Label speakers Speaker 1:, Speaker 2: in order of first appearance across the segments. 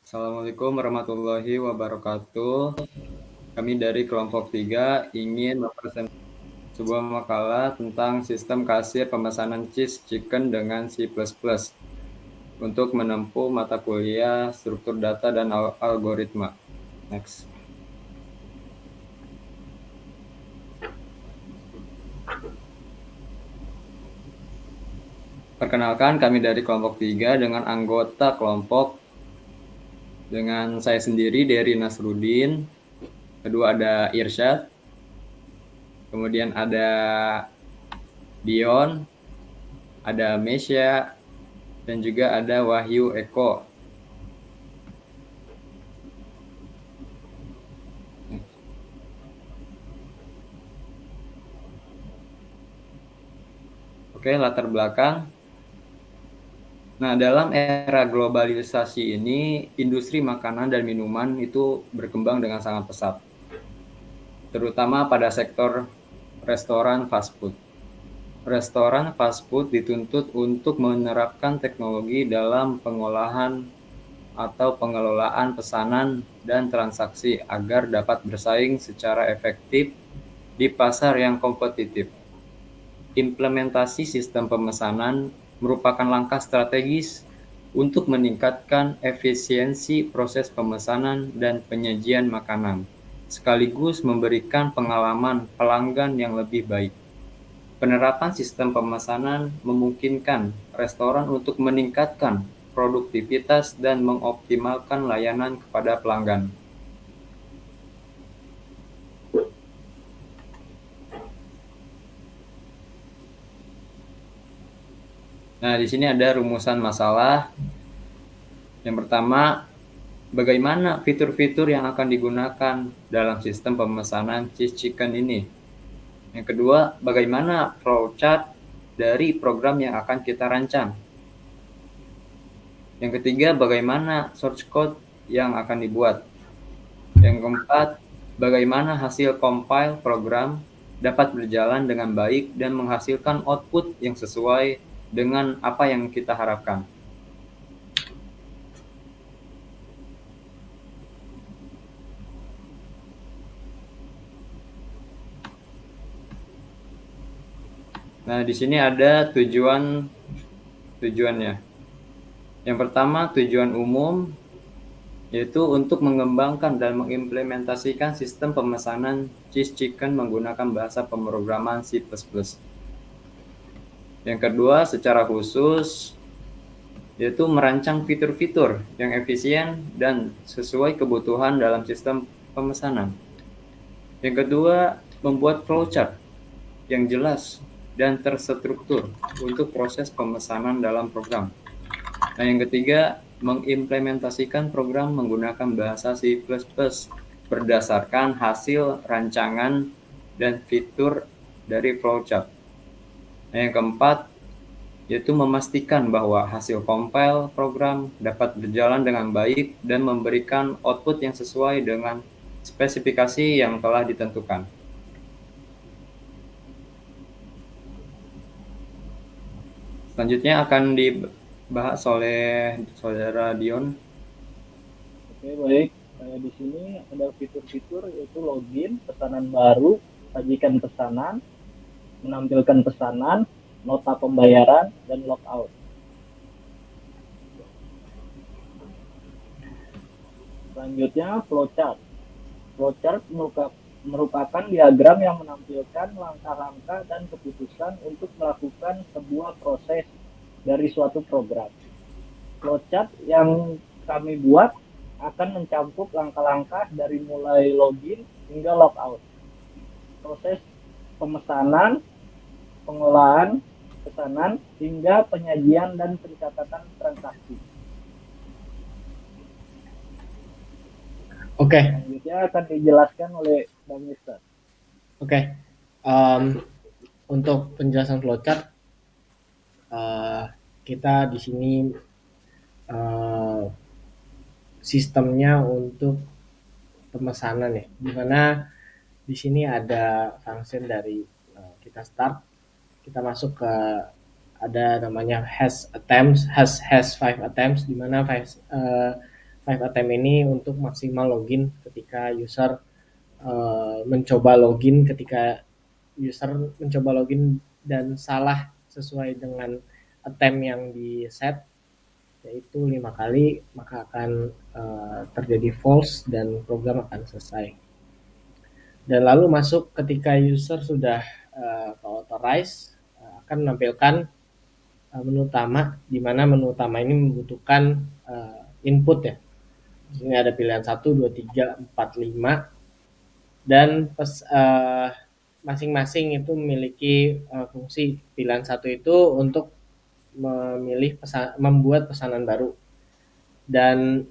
Speaker 1: Assalamualaikum warahmatullahi wabarakatuh. Kami dari kelompok 3 ingin mempresentasikan sebuah makalah tentang sistem kasir pemesanan cheese chicken dengan C++ untuk menempuh mata kuliah struktur data dan algoritma. Next. Perkenalkan, kami dari kelompok 3 dengan anggota kelompok dengan saya sendiri, Dery Nasruddin. Kedua ada Irsyad. Kemudian ada Dion, ada Mesya, dan juga ada Wahyu Eko. Oke, latar belakang. Nah, dalam era globalisasi ini, industri makanan dan minuman itu berkembang dengan sangat pesat, terutama pada sektor restoran fast food. Restoran fast food dituntut untuk menerapkan teknologi dalam pengolahan atau pengelolaan pesanan dan transaksi agar dapat bersaing secara efektif di pasar yang kompetitif. Implementasi sistem pemesanan merupakan langkah strategis untuk meningkatkan efisiensi proses pemesanan dan penyajian makanan, sekaligus memberikan pengalaman pelanggan yang lebih baik. Penerapan sistem pemesanan memungkinkan restoran untuk meningkatkan produktivitas dan mengoptimalkan layanan kepada pelanggan. Nah, di sini ada rumusan masalah. Yang pertama, bagaimana fitur-fitur yang akan digunakan dalam sistem pemesanan cheese chicken ini? Yang kedua, bagaimana flowchart dari program yang akan kita rancang? Yang ketiga, bagaimana source code yang akan dibuat? Yang keempat, bagaimana hasil compile program dapat berjalan dengan baik dan menghasilkan output yang sesuai dengan apa yang kita harapkan. Nah, di sini ada tujuannya. Yang pertama, tujuan umum yaitu untuk mengembangkan dan mengimplementasikan sistem pemesanan cheese chicken menggunakan bahasa pemrograman C++. Yang kedua, secara khusus yaitu merancang fitur-fitur yang efisien dan sesuai kebutuhan dalam sistem pemesanan. Yang kedua, membuat flowchart yang jelas dan terstruktur untuk proses pemesanan dalam program. Nah, yang ketiga, mengimplementasikan program menggunakan bahasa C++ berdasarkan hasil rancangan dan fitur dari flowchart. Nah, yang keempat, yaitu memastikan bahwa hasil compile program dapat berjalan dengan baik dan memberikan output yang sesuai dengan spesifikasi yang telah ditentukan. Selanjutnya akan dibahas oleh Saudara Dion.
Speaker 2: Oke, baik. Di sini ada fitur-fitur yaitu login, pesanan baru, sajikan pesanan, menampilkan pesanan, nota pembayaran, dan logout. Selanjutnya, flowchart. Flowchart merupakan diagram yang menampilkan langkah-langkah dan keputusan untuk melakukan sebuah proses dari suatu program. Flowchart yang kami buat akan mencakup langkah-langkah dari mulai login hingga logout. Proses pemesanan, pengolahan pesanan, hingga penyajian dan pencatatan transaksi.
Speaker 3: Oke.
Speaker 2: Selanjutnya akan dijelaskan oleh Bang Mister.
Speaker 3: Oke. Untuk penjelasan flowchart, kita di sini sistemnya untuk pemesanan ya, dimana di sini ada function dari kita start, kita masuk ke ada namanya has 5 attempts, dimana 5 attempt ini untuk maksimal login ketika user mencoba login dan salah sesuai dengan attempt yang di set, yaitu 5 kali, maka akan terjadi false dan program akan selesai. Dan lalu masuk ketika user sudah authorize, akan menampilkan menu utama, di mana menu utama ini membutuhkan input ya. Di sini ada pilihan 1, 2, 3, 4, 5, dan masing-masing itu memiliki fungsi. Pilihan 1 itu untuk membuat pesanan baru, dan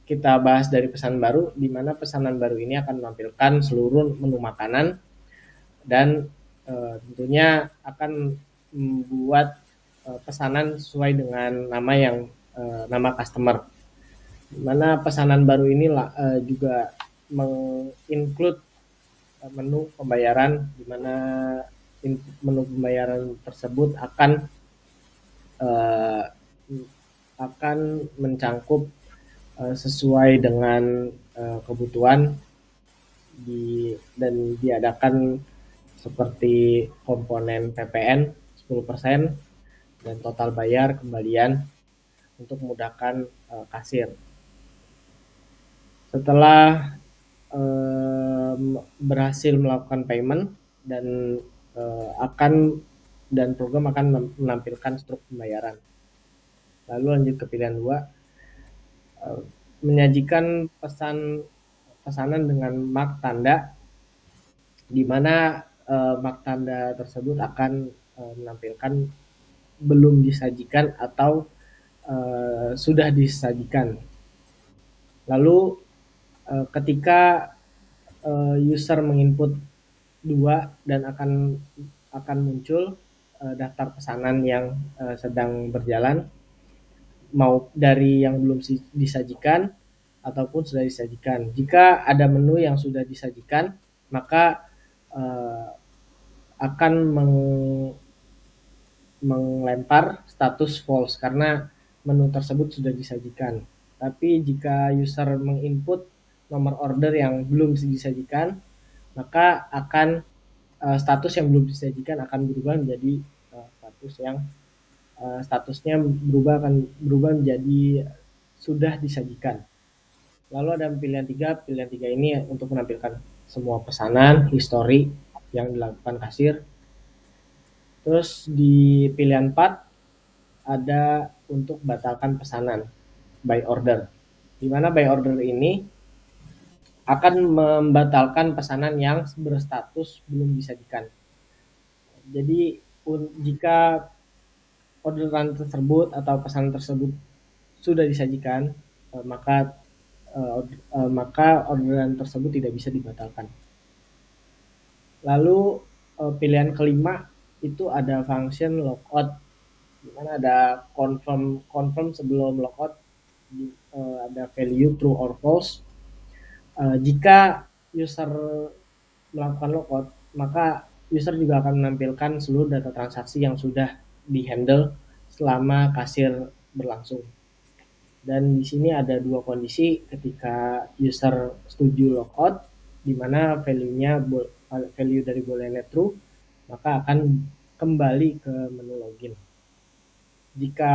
Speaker 3: kita bahas dari pesanan baru, di mana pesanan baru ini akan menampilkan seluruh menu makanan dan tentunya akan membuat pesanan sesuai dengan nama customer. Di mana pesanan baru ini juga menginclude menu pembayaran, di mana menu pembayaran tersebut akan mencangkup sesuai dengan kebutuhan dan diadakan seperti komponen PPN 10% dan total bayar kembalian untuk memudahkan kasir. Setelah berhasil melakukan payment dan program akan menampilkan struk pembayaran. Lalu lanjut ke pilihan 2, menyajikan pesanan dengan mark tanda, di mana mark tanda tersebut akan menampilkan belum disajikan atau sudah disajikan. Lalu ketika user menginput 2 dan akan muncul daftar pesanan yang sedang berjalan, mau dari yang belum disajikan ataupun sudah disajikan. Jika ada menu yang sudah disajikan, maka akan melempar status false karena menu tersebut sudah disajikan. Tapi jika user menginput nomor order yang belum disajikan, maka status yang belum disajikan akan berubah menjadi statusnya berubah menjadi sudah disajikan. Lalu ada pilihan 3. Pilihan 3 ini untuk menampilkan semua pesanan, histori yang dilakukan kasir. Terus di pilihan 4 ada untuk batalkan pesanan, by order. Di mana by order ini akan membatalkan pesanan yang berstatus belum disajikan. Jadi jika orderan tersebut atau pesanan tersebut sudah disajikan, maka orderan tersebut tidak bisa dibatalkan. Lalu pilihan kelima itu ada function logout, di mana ada confirm sebelum logout, ada value true or false. Jika user melakukan logout, maka user juga akan menampilkan seluruh data transaksi yang sudah di-handle selama kasir berlangsung. Dan di sini ada 2 kondisi ketika user setuju logout, di mana value dari boolean true, maka akan kembali ke menu login. Jika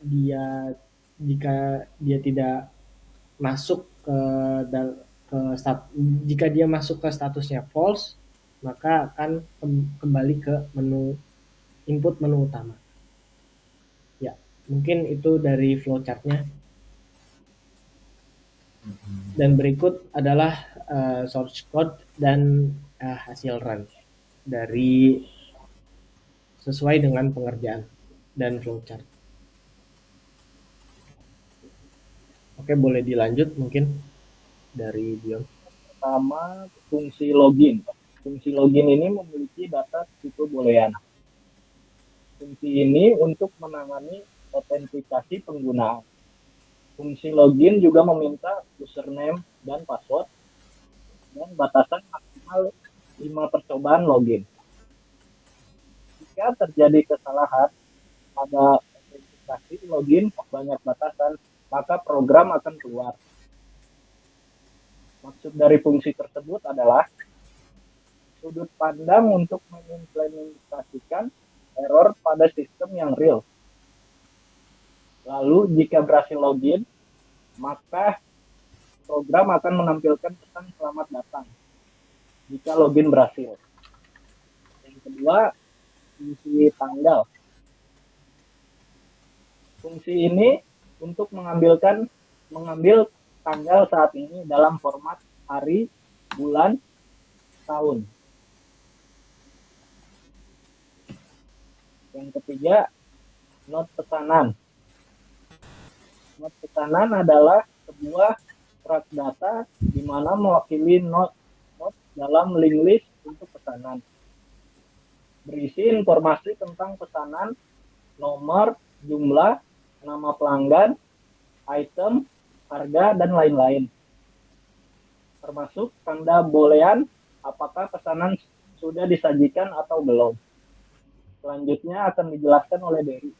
Speaker 3: dia tidak masuk jika dia masuk ke statusnya false, maka akan kembali ke input menu utama. Ya, mungkin itu dari flowchart-nya. Dan berikut adalah source code dan hasil run dari sesuai dengan pengerjaan dan flowchart. Oke, boleh dilanjut mungkin dari Dion.
Speaker 2: Pertama, fungsi login. Fungsi login ini memiliki data tipe boolean. Fungsi ini untuk menangani autentikasi penggunaan. Fungsi login juga meminta username dan password dan batasan maksimal 5 percobaan login. Jika terjadi kesalahan pada autentikasi login banyak batasan, maka maka program akan keluar. Maksud dari fungsi tersebut adalah sudut pandang untuk mengimplementasikan error pada sistem yang real. Lalu jika berhasil login, maka program akan menampilkan pesan selamat datang jika login berhasil. Yang kedua, fungsi tanggal. Fungsi ini untuk mengambil tanggal saat ini dalam format hari, bulan, tahun. Yang ketiga, not pesanan. Not pesanan adalah sebuah track data di mana mewakili not dalam link list untuk pesanan. Berisi informasi tentang pesanan, nomor, jumlah, nama pelanggan, item, harga, dan lain-lain. Termasuk tanda boolean apakah pesanan sudah disajikan atau belum. Selanjutnya akan dijelaskan oleh Dery.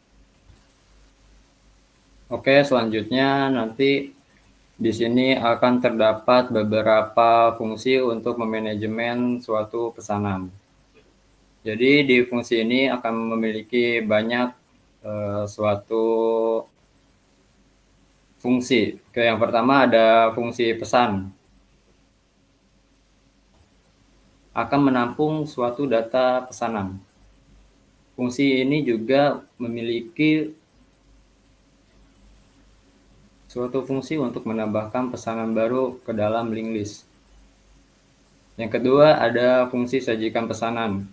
Speaker 1: Oke, selanjutnya nanti di sini akan terdapat beberapa fungsi untuk memanajemen suatu pesanan. Jadi di fungsi ini akan memiliki banyak suatu fungsi. Yang pertama ada fungsi pesan. Akan menampung suatu data pesanan. Fungsi ini juga memiliki suatu fungsi untuk menambahkan pesanan baru ke dalam link list. Yang kedua ada fungsi sajikan pesanan.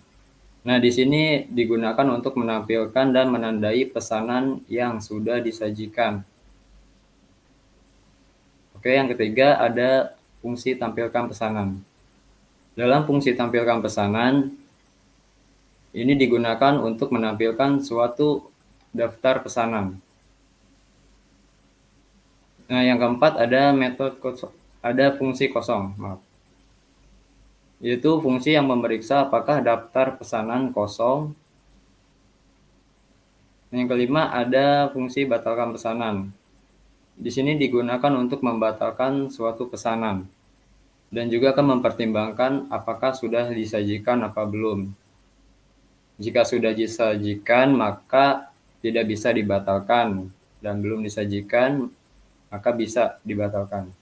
Speaker 1: Nah, di sini digunakan untuk menampilkan dan menandai pesanan yang sudah disajikan. Oke, yang ketiga ada fungsi tampilkan pesanan. Dalam fungsi tampilkan pesanan, ini digunakan untuk menampilkan suatu daftar pesanan. Nah, yang keempat ada fungsi kosong, yaitu fungsi yang memeriksa apakah daftar pesanan kosong. Yang kelima ada fungsi batalkan pesanan. Di sini digunakan untuk membatalkan suatu pesanan dan juga akan mempertimbangkan apakah sudah disajikan apa belum. Jika sudah disajikan maka tidak bisa dibatalkan, dan belum disajikan maka bisa dibatalkan.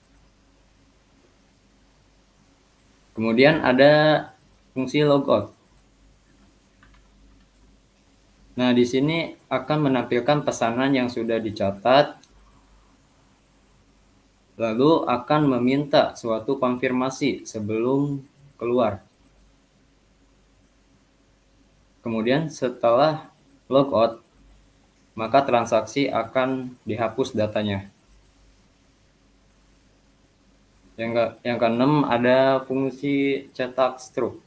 Speaker 1: Kemudian ada fungsi logout. Nah, di sini akan menampilkan pesanan yang sudah dicatat, lalu akan meminta suatu konfirmasi sebelum keluar. Kemudian setelah logout, maka transaksi akan dihapus datanya. Yang keenam ada fungsi cetak struk.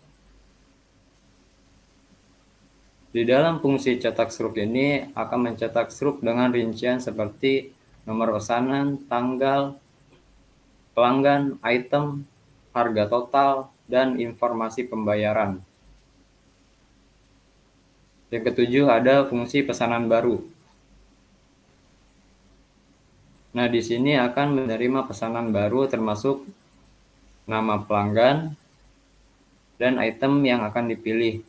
Speaker 1: Di dalam fungsi cetak struk ini akan mencetak struk dengan rincian seperti nomor pesanan, tanggal, pelanggan, item, harga total, dan informasi pembayaran. Yang ketujuh ada fungsi pesanan baru. Nah, di sini akan menerima pesanan baru termasuk nama pelanggan dan item yang akan dipilih.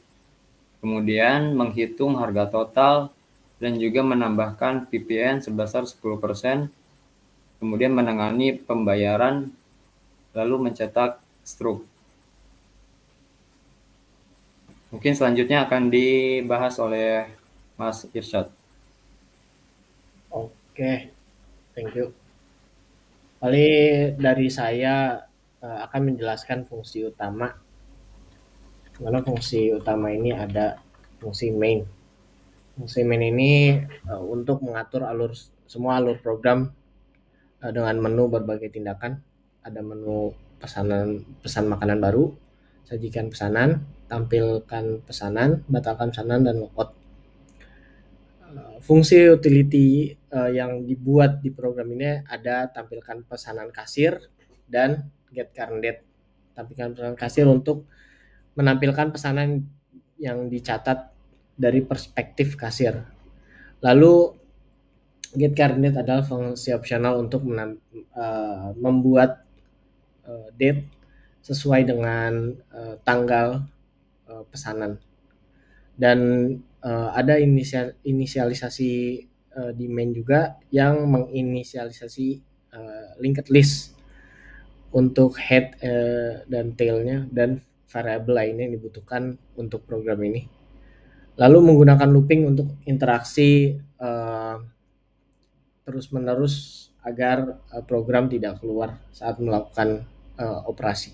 Speaker 1: Kemudian menghitung harga total dan juga menambahkan PPN sebesar 10%. Kemudian menangani pembayaran, lalu mencetak struk. Mungkin selanjutnya akan dibahas oleh Mas Irsyad.
Speaker 3: Oke, thank you. Paling dari saya akan menjelaskan fungsi utama. Karena fungsi utama ini ada fungsi main. Fungsi main ini untuk mengatur semua alur program dengan menu berbagai tindakan. Ada menu pesan makanan baru, sajikan pesanan, tampilkan pesanan, batalkan pesanan, dan logout. Fungsi utility yang dibuat di program ini ada tampilkan pesanan kasir dan get current date. Tampilkan pesanan kasir untuk menampilkan pesanan yang dicatat dari perspektif kasir. Lalu Get coordinate adalah fungsi opsional untuk membuat date sesuai dengan tanggal pesanan. Dan ada inisialisasi di main juga yang menginisialisasi linked list untuk head dan tailnya dan variabel lainnya yang dibutuhkan untuk program ini. Lalu menggunakan looping untuk interaksi terus-menerus agar program tidak keluar saat melakukan operasi.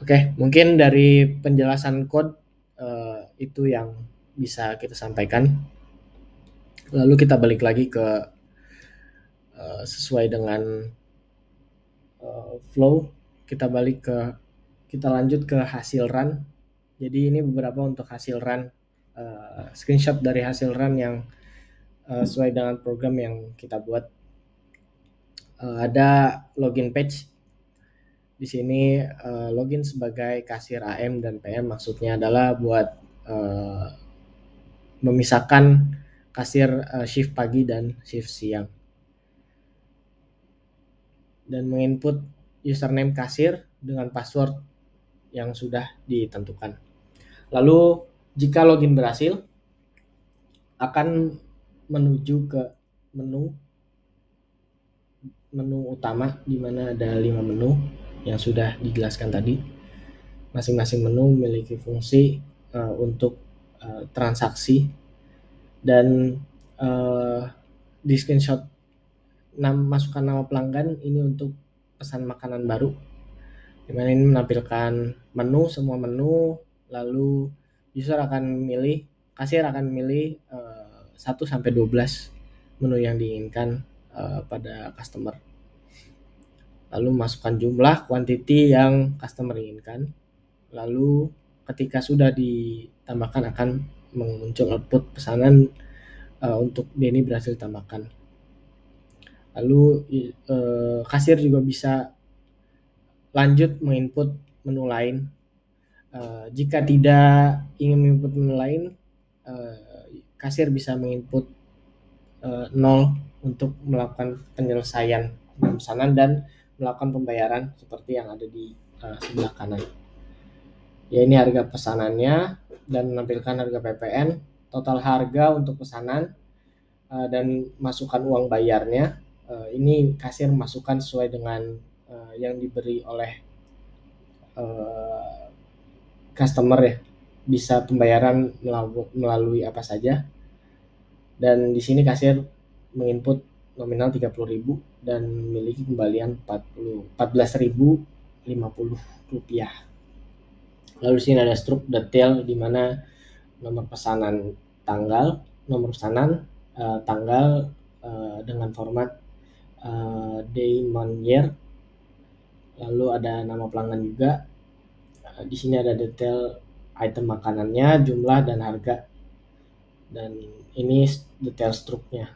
Speaker 3: Oke, mungkin dari penjelasan code itu yang bisa kita sampaikan. Lalu kita balik lagi ke sesuai dengan flow, kita lanjut ke hasil run. Jadi ini beberapa untuk hasil run, screenshot dari hasil run yang sesuai dengan program yang kita buat. Ada login page. Di sini login sebagai kasir AM dan PM, maksudnya adalah buat memisahkan kasir shift pagi dan shift siang. Dan menginput username kasir dengan password yang sudah ditentukan. Lalu jika login berhasil, akan menuju ke menu utama di mana ada 5 menu yang sudah dijelaskan tadi. Masing-masing menu memiliki fungsi untuk transaksi, dan di screenshot masukkan nama pelanggan ini untuk pesan makanan baru, dimana ini menampilkan menu, semua menu. Lalu kasir akan memilih 1-12 menu yang diinginkan pada customer. Lalu masukkan jumlah quantity yang customer inginkan. Lalu ketika sudah ditambahkan akan muncul output pesanan untuk Denny berhasil ditambahkan. Lalu kasir juga bisa lanjut menginput menu lain. Jika tidak ingin menginput menu lain, kasir bisa menginput 0 untuk melakukan penyelesaian pesanan dan melakukan pembayaran seperti yang ada di sebelah kanan. Ya, ini harga pesanannya dan menampilkan harga PPN, total harga untuk pesanan, dan masukkan uang bayarnya. Ini kasir masukkan sesuai dengan yang diberi oleh customer ya. Bisa pembayaran melalui apa saja. Dan di sini kasir menginput nominal 30.000 dan memiliki kembalian 14.050 rupiah. Lalu di sini ada struk detail di mana nomor pesanan tanggal, tanggal dengan format day, month, year. Lalu ada nama pelanggan juga. Di sini ada detail item makanannya, jumlah dan harga. Dan ini detail struknya.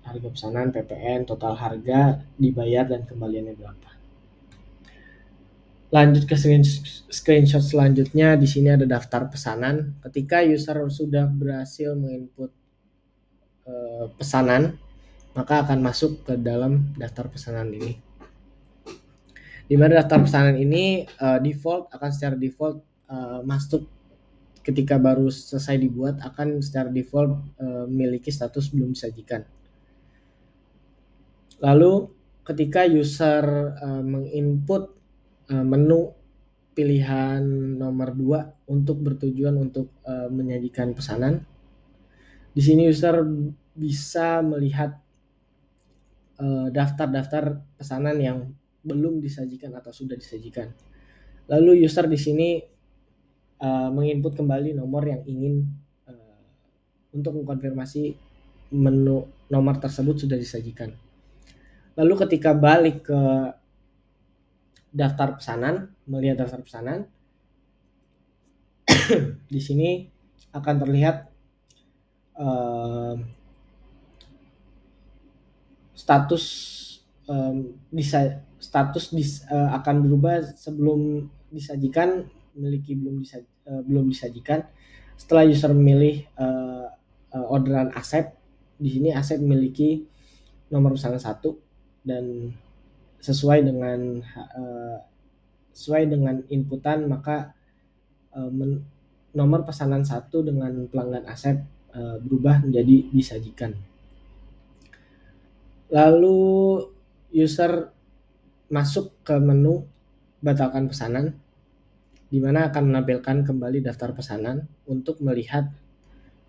Speaker 3: Harga pesanan, PPN, total harga, dibayar dan kembaliannya berapa. Lanjut ke screenshot selanjutnya. Di sini ada daftar pesanan. Ketika user sudah berhasil menginput pesanan, maka akan masuk ke dalam daftar pesanan ini. Di mana daftar pesanan ini secara default masuk ketika baru selesai dibuat, akan secara default memiliki status belum disajikan. Lalu ketika user menginput menu pilihan nomor 2 untuk bertujuan untuk menyajikan pesanan, di sini user bisa melihat daftar-daftar pesanan yang belum disajikan atau sudah disajikan. Lalu user di sini menginput kembali nomor yang ingin untuk mengkonfirmasi menu nomor tersebut sudah disajikan. Lalu ketika balik ke daftar pesanan, melihat daftar pesanan, di sini akan terlihat akan berubah sebelum disajikan, belum disajikan. Setelah user memilih orderan Asep. Di sini Asep memiliki nomor pesanan 1 dan sesuai dengan inputan, maka nomor pesanan 1 dengan pelanggan Asep berubah menjadi disajikan. Lalu user masuk ke menu batalkan pesanan, di mana akan menampilkan kembali daftar pesanan untuk melihat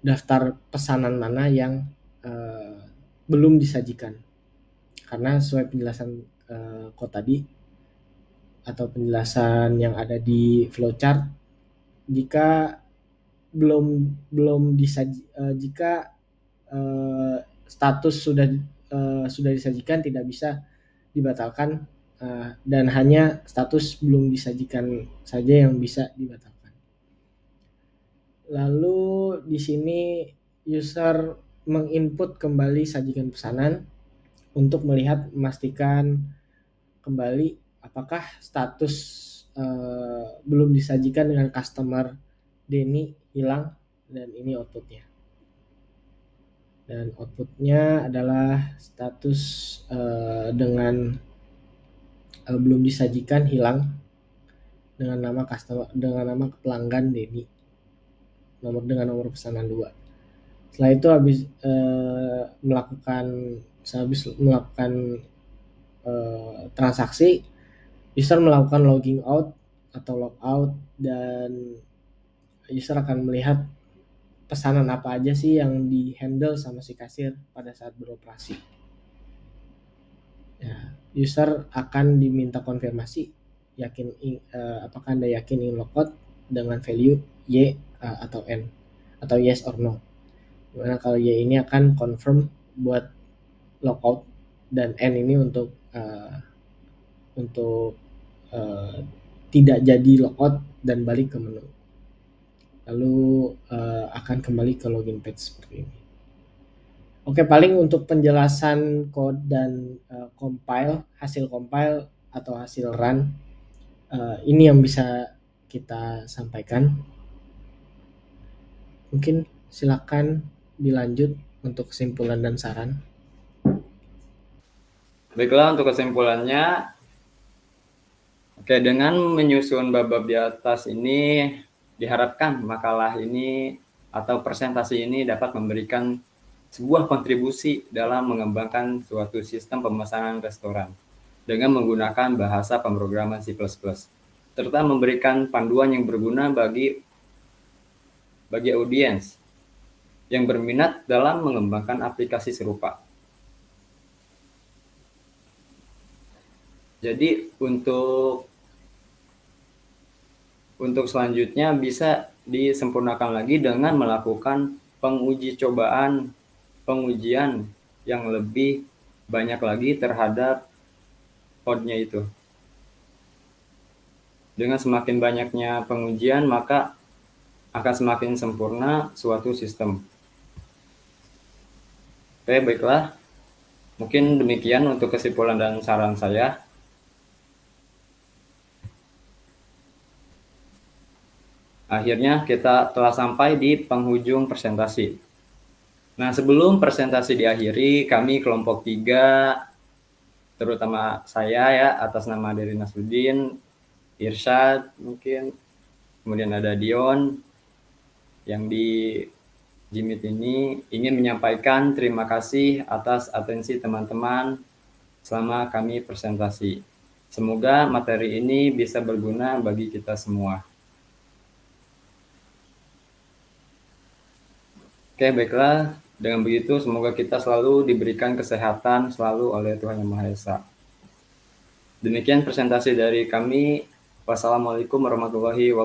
Speaker 3: daftar pesanan mana yang belum disajikan. Karena sesuai penjelasan code tadi atau penjelasan yang ada di flowchart, jika jika status sudah disajikan tidak bisa dibatalkan, dan hanya status belum disajikan saja yang bisa dibatalkan. Lalu di sini user menginput kembali sajikan pesanan untuk memastikan kembali apakah status belum disajikan dengan customer Denny hilang, dan ini outputnya. Dan outputnya adalah status dengan belum disajikan hilang dengan nama pelanggan Denny, dengan nomor pesanan 2. Setelah itu habis melakukan transaksi, user melakukan logging out atau logout, dan user akan melihat pesanan apa aja sih yang di-handle sama si kasir pada saat beroperasi. Ya, user akan diminta konfirmasi apakah Anda yakin ingin logout dengan value Y atau N, atau yes or no. Dimana kalau Y ini akan confirm buat logout, dan N ini untuk tidak jadi logout dan balik ke menu. Lalu akan kembali ke login page seperti ini. Oke, paling untuk penjelasan code dan hasil compile atau hasil run, ini yang bisa kita sampaikan. Mungkin silakan dilanjut untuk kesimpulan dan saran.
Speaker 1: Baiklah, untuk kesimpulannya, oke, dengan menyusun bab-bab di atas ini, diharapkan makalah ini atau presentasi ini dapat memberikan sebuah kontribusi dalam mengembangkan suatu sistem pemesanan restoran dengan menggunakan bahasa pemrograman C++, serta memberikan panduan yang berguna bagi audiens yang berminat dalam mengembangkan aplikasi serupa. Jadi untuk selanjutnya bisa disempurnakan lagi dengan melakukan pengujian yang lebih banyak lagi terhadap code-nya itu. Dengan semakin banyaknya pengujian, maka akan semakin sempurna suatu sistem. Oke, baiklah. Mungkin demikian untuk kesimpulan dan saran saya. Akhirnya kita telah sampai di penghujung presentasi. Nah, sebelum presentasi diakhiri, kami kelompok 3, terutama saya ya, atas nama Dery Nasruddin, Irsyad mungkin, kemudian ada Dion, yang di Jimit ini ingin menyampaikan terima kasih atas atensi teman-teman selama kami presentasi. Semoga materi ini bisa berguna bagi kita semua. Oke, baiklah. Dengan begitu, semoga kita selalu diberikan kesehatan selalu oleh Tuhan Yang Maha Esa. Demikian presentasi dari kami. Wassalamualaikum warahmatullahi wabarakatuh.